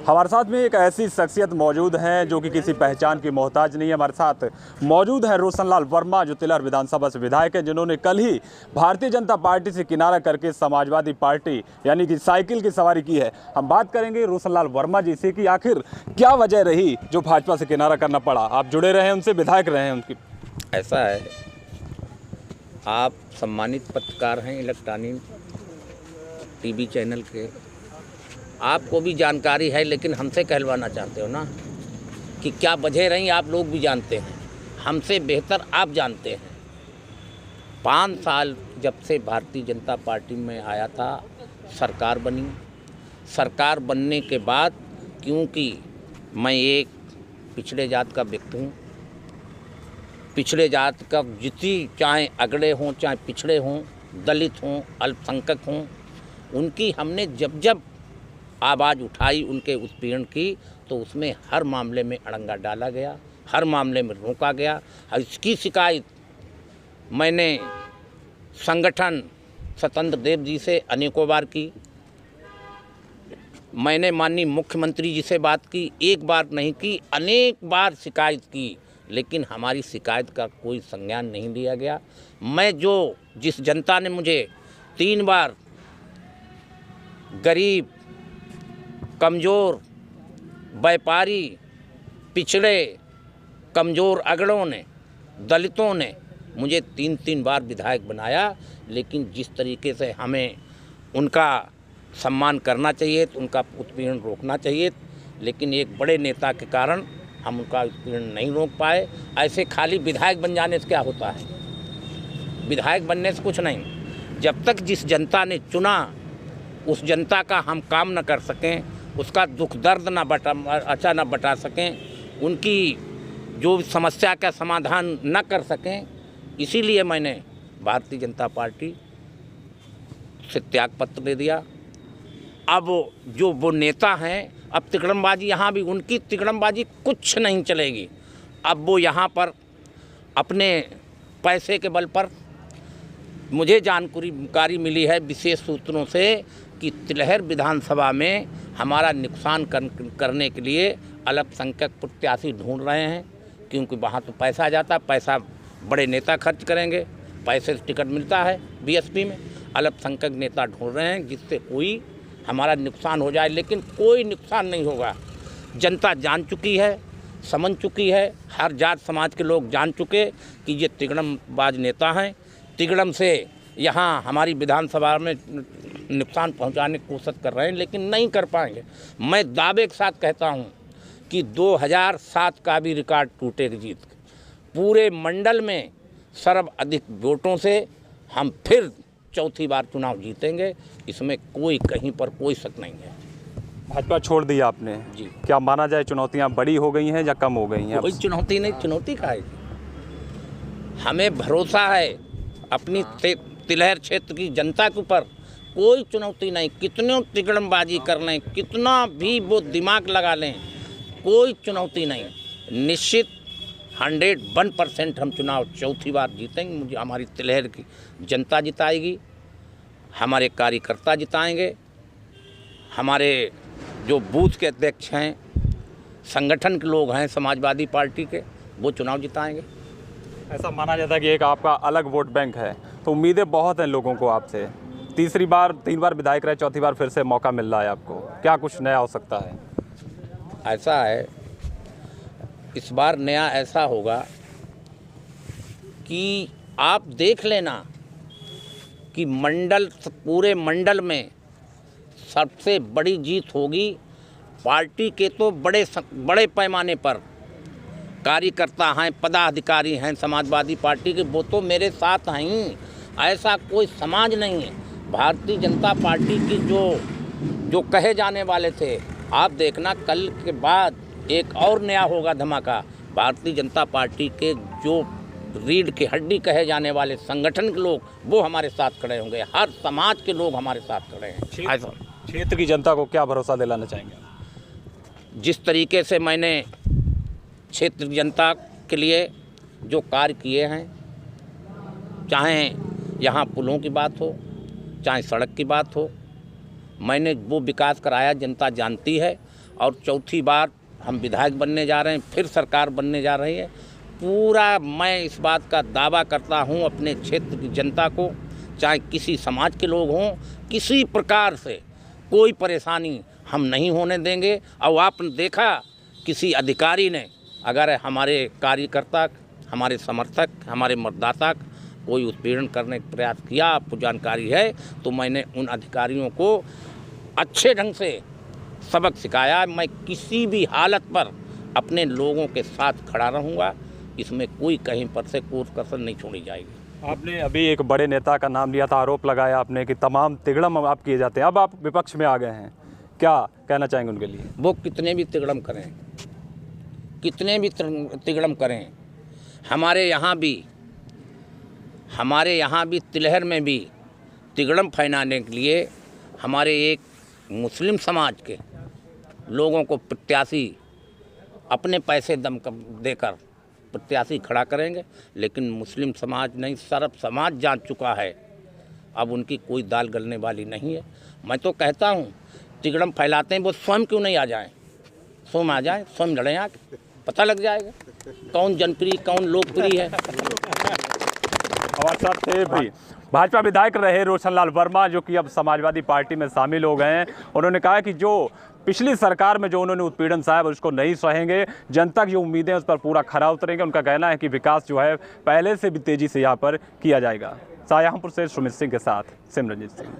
हमारे साथ में एक ऐसी शख्सियत मौजूद है जो कि किसी पहचान की मोहताज नहीं है। हमारे साथ मौजूद है रोशनलाल वर्मा, जो तिलहर विधानसभा से विधायक है, जिन्होंने कल ही भारतीय जनता पार्टी से किनारा करके समाजवादी पार्टी यानी कि साइकिल की सवारी की है। हम बात करेंगे रोशनलाल वर्मा जी से कि आखिर क्या वजह रही जो भाजपा से किनारा करना पड़ा। आप जुड़े रहे, उनसे विधायक रहे हैं उनकी। ऐसा है, आप सम्मानित पत्रकार हैं इलेक्ट्रॉनिक टीवी चैनल के, आपको भी जानकारी है, लेकिन हमसे कहलवाना चाहते हो ना कि क्या वजह रही। आप लोग भी जानते हैं, हमसे बेहतर आप जानते हैं। 5 साल जब से भारतीय जनता पार्टी में आया था, सरकार बनी। सरकार बनने के बाद, क्योंकि मैं एक पिछड़े जात का व्यक्ति हूँ, पिछड़े जात का जितनी, चाहे अगड़े हों, चाहे पिछड़े हों, दलित हों, अल्पसंख्यक हों, उनकी हमने जब जब आवाज़ उठाई उनके उत्पीड़न की, तो उसमें हर मामले में अड़ंगा डाला गया, हर मामले में रोका गया। और इसकी शिकायत मैंने संगठन स्वतंत्र देव जी से अनेकों बार की। मैंने माननीय मुख्यमंत्री जी से बात की, एक बार नहीं की, अनेक बार शिकायत की, लेकिन हमारी शिकायत का कोई संज्ञान नहीं लिया गया। मैं जिस जनता ने मुझे 3 बार गरीब, कमज़ोर, व्यापारी, पिछड़े, कमज़ोर अगड़ों ने, दलितों ने मुझे 3 बार विधायक बनाया, लेकिन जिस तरीके से हमें उनका सम्मान करना चाहिए, तो उनका उत्पीड़न रोकना चाहिए, लेकिन एक बड़े नेता के कारण हम उनका उत्पीड़न नहीं रोक पाए। ऐसे खाली विधायक बन जाने से क्या होता है? विधायक बनने से कुछ नहीं। जब तक जिस जनता ने चुना उस जनता का हम काम न कर सकें, उसका दुख दर्द न बता सकें, उनकी जो समस्या का समाधान न कर सकें, इसीलिए मैंने भारतीय जनता पार्टी से त्यागपत्र दे दिया। अब जो वो नेता हैं, अब तिकड़मबाजी, यहाँ भी उनकी तिकड़मबाजी कुछ नहीं चलेगी। अब वो यहाँ पर अपने पैसे के बल पर, मुझे जानकारी मिली है विशेष सूत्रों से कि तिलहर विधानसभा में हमारा नुकसान करने के लिए अल्पसंख्यक प्रत्याशी ढूंढ रहे हैं, क्योंकि वहाँ तो पैसा जाता, पैसा बड़े नेता खर्च करेंगे, पैसे से टिकट मिलता है बीएसपी में। अल्पसंख्यक नेता ढूंढ रहे हैं जिससे कोई हमारा नुकसान हो जाए, लेकिन कोई नुकसान नहीं होगा। जनता जान चुकी है, समझ चुकी है, हर जात समाज के लोग जान चुके कि ये तिकड़मबाज नेता हैं। तिकड़म से यहाँ हमारी विधानसभा में नुकसान पहुंचाने की कोशिश कर रहे हैं, लेकिन नहीं कर पाएंगे। मैं दावे के साथ कहता हूं कि 2007 का भी रिकॉर्ड टूटेगा जीत के। पूरे मंडल में सर्वाधिक वोटों से हम फिर चौथी बार चुनाव जीतेंगे, इसमें कोई कहीं पर कोई शक नहीं है। भाजपा छोड़ दिया आपने जी, क्या माना जाए? चुनौतियां बड़ी हो गई हैं या कम हो गई हैं? कोई चुनौती नहीं। चुनौती का है, हमें भरोसा है अपनी तिलहर क्षेत्र की जनता के ऊपर। कोई चुनौती नहीं। कितनों तिकड़मबाजी कर लें, कितना भी वो दिमाग लगा लें, कोई चुनौती नहीं। निश्चित 101% हम चुनाव चौथी बार जीतेंगे। मुझे हमारी तिलहर की जनता जिताएगी, हमारे कार्यकर्ता जिताएंगे, हमारे जो बूथ के अध्यक्ष हैं, संगठन के लोग हैं समाजवादी पार्टी के, वो चुनाव जिताएंगे। ऐसा माना जाता है कि एक आपका अलग वोट बैंक है, तो उम्मीदें बहुत हैं लोगों को आपसे। 3 बार विधायक रहे, चौथी बार फिर से मौका मिल रहा है आपको, क्या कुछ नया हो सकता है? ऐसा है, इस बार नया ऐसा होगा कि आप देख लेना कि पूरे मंडल में सबसे बड़ी जीत होगी। पार्टी के तो बड़े पैमाने पर कार्यकर्ता हैं, पदाधिकारी हैं समाजवादी पार्टी के, वो तो मेरे साथ हैं ही। ऐसा कोई समाज नहीं है। भारतीय जनता पार्टी की जो कहे जाने वाले थे, आप देखना कल के बाद एक और नया होगा धमाका। भारतीय जनता पार्टी के जो रीढ़ की हड्डी कहे जाने वाले संगठन के लोग, वो हमारे साथ खड़े होंगे। हर समाज के लोग हमारे साथ खड़े हैं। क्षेत्र की जनता को क्या भरोसा दिलाना चाहेंगे? जिस तरीके से मैंने क्षेत्र की जनता के लिए जो कार्य किए हैं, चाहे यहाँ पुलों की बात हो, चाहे सड़क की बात हो, मैंने वो विकास कराया, जनता जानती है। और चौथी बार हम विधायक बनने जा रहे हैं, फिर सरकार बनने जा रही है। पूरा मैं इस बात का दावा करता हूं अपने क्षेत्र की जनता को, चाहे किसी समाज के लोग हों, किसी प्रकार से कोई परेशानी हम नहीं होने देंगे। और आपने देखा किसी अधिकारी ने अगर हमारे कार्यकर्ता, हमारे समर्थक, हमारे मतदाता कोई उत्पीड़न करने का प्रयास किया, आपको जानकारी है, तो मैंने उन अधिकारियों को अच्छे ढंग से सबक सिखाया। मैं किसी भी हालत पर अपने लोगों के साथ खड़ा रहूँगा, इसमें कोई कहीं पर से कोई कसर नहीं छोड़ी जाएगी। आपने अभी एक बड़े नेता का नाम लिया था, आरोप लगाया आपने कि तमाम तिगड़म आप किए जाते हैं। अब आप विपक्ष में आ गए हैं, क्या कहना चाहेंगे उनके लिए? वो कितने भी तिगड़म करें, कितने भी तिगड़म करें, हमारे यहाँ भी तिलहर में भी तिगड़म फैलाने के लिए हमारे एक मुस्लिम समाज के लोगों को प्रत्याशी अपने पैसे दम देकर प्रत्याशी खड़ा करेंगे। लेकिन मुस्लिम समाज नहीं, सर्व समाज जान चुका है, अब उनकी कोई दाल गलने वाली नहीं है। मैं तो कहता हूँ तिगड़म फैलाते हैं वो स्वयं क्यों नहीं आ जाएं, स्वयं आ जाएं, स्वयं लड़ें, आके पता लग जाएगा कौन जनप्रिय कौन लोकप्रिय है। हमारे साथ थे भी भाजपा विधायक रहे रोशनलाल वर्मा, जो कि अब समाजवादी पार्टी में शामिल हो गए हैं। उन्होंने कहा कि जो पिछली सरकार में जो उन्होंने उत्पीड़न सहा उसको नहीं सहेंगे, जनता की जो उम्मीदें उस पर पूरा खरा उतरेंगे। उनका कहना है कि विकास जो है पहले से भी तेजी से यहाँ पर किया जाएगा। शाहजहांपुर से सुमित सिंह के साथ सिमरनजीत सिंह।